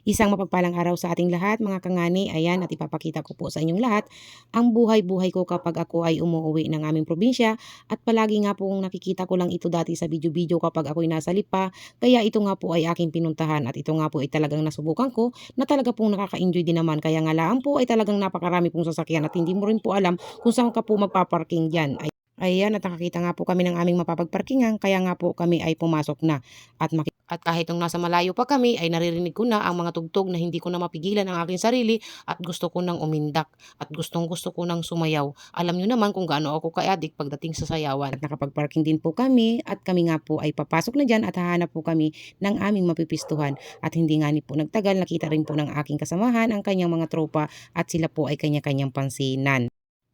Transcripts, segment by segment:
Isang mapagpalang araw sa ating lahat mga kangani. Ayan, at ipapakita ko po sa inyong lahat ang buhay-buhay ko kapag ako ay umuwi ng aming probinsya, at palagi nga po nakikita ko lang ito dati sa video-video kapag ako'y nasa Lipa. Kaya ito nga po ay aking pinuntahan, at ito nga po ay talagang nasubukan ko na talaga pong nakaka-enjoy din naman. Kaya nga laan po ay talagang napakarami pong sasakyan at hindi mo rin po alam kung saan ka po magpaparking dyan. Ayan, at nakakita nga po kami ng aming mapapagparkingan, kaya nga po kami ay pumasok na. At kahit nung nasa malayo pa kami ay naririnig ko na ang mga tugtog na hindi ko na mapigilan ang aking sarili, at gusto ko nang umindak at gustong-gusto ko nang sumayaw. Alam niyo naman kung gaano ako ka-addict pagdating sa sayawan. At nakapag-parking din po kami, at kami nga po ay papasok na diyan at hahanap po kami ng aming mapipistuhan. At hindi nga ni po nagtagal, nakita rin po ng aking kasamahan ang kanyang mga tropa, at sila po ay kanya-kanyang pansinan.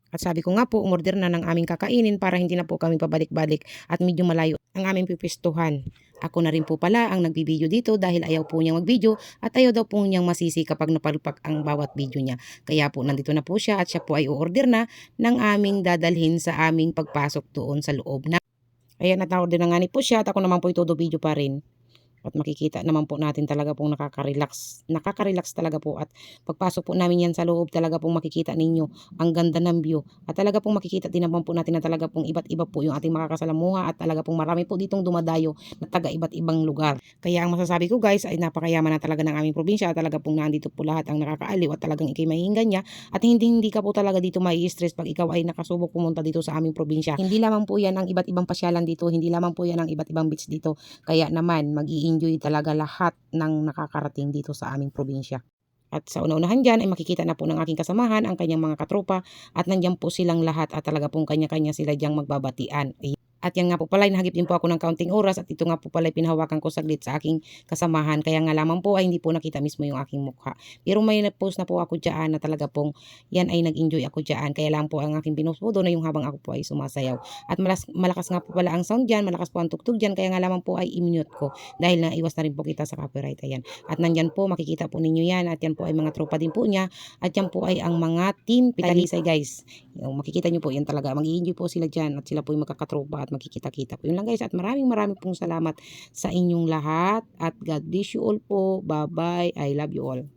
At sabi ko nga po, umorder na ng aming kakainin para hindi na po kami pabalik-balik at medyo malayo ang aming pipistuhan. Ako na rin po pala ang nagbibideo dito dahil ayaw po niyang magvideo, at ayaw daw po niyang masisi kapag napalpak ang bawat video niya. Kaya po nandito na po siya, at siya po ay uorder na ng aming dadalhin sa aming pagpasok doon sa loob na. Ayan, at na-order na nga ni po siya, at ako naman po ito do video pa rin. At makikita naman po natin talaga pong nakaka-relax. Nakaka-relax talaga po, at pagpasok po namin yan sa loob, talaga pong makikita ninyo ang ganda ng view. At talaga pong makikita din naman po natin na talaga pong iba't iba po yung ating makakasalamuha, at talaga pong marami po ditong dumadayo na taga iba't ibang lugar. Kaya ang masasabi ko guys ay napakayaman na talaga ng aming probinsya, at talaga pong nandito po lahat ang nakakaaliw, at talagang ikay mahihinggan niya, at hindi ka po talaga dito mai-stress pag ikaw ay nakasubok pumunta dito sa aming probinsya. Hindi lamang po yan ang iba't ibang pasyalan dito, hindi lamang po yan ang iba't ibang beach dito. Kaya naman mag-i-enjoy talaga lahat ng nakakarating dito sa aming probinsya. At sa una-unahan dyan ay makikita na po ng aking kasamahan ang kanyang mga katropa, at nandyan po silang lahat, at talaga pong kanya-kanya sila dyang magbabatian. At yan nga po pala, nahagip din po ako ng kaunting oras, at ito nga po pala pinahawakan ko saglit sa aking kasamahan. Kaya nga lamang po ay hindi po nakita mismo yung aking mukha. Pero may post na po ako dyan na talaga pong yan ay nag-enjoy ako dyan. Kaya lang po ang aking pinost po doon na yung habang ako po ay sumasayaw. At malakas nga po pala ang sound dyan, malakas po ang tugtog dyan. Kaya nga lamang po ay i-mute ko dahil naiwas na rin po kita sa copyright. Ayan. At nandyan po, makikita po ninyo yan. At yan po ay mga tropa din po niya. At yan po ay ang mga team Pitalisay guys. Yung makikita nyo po, yan talaga. Mag-i-enjoy po sila dyan, at sila po yung magkakatropa at makikita-kita po. Yun lang guys, at maraming pong salamat sa inyong lahat, at God bless you all po. Bye-bye. I love you all.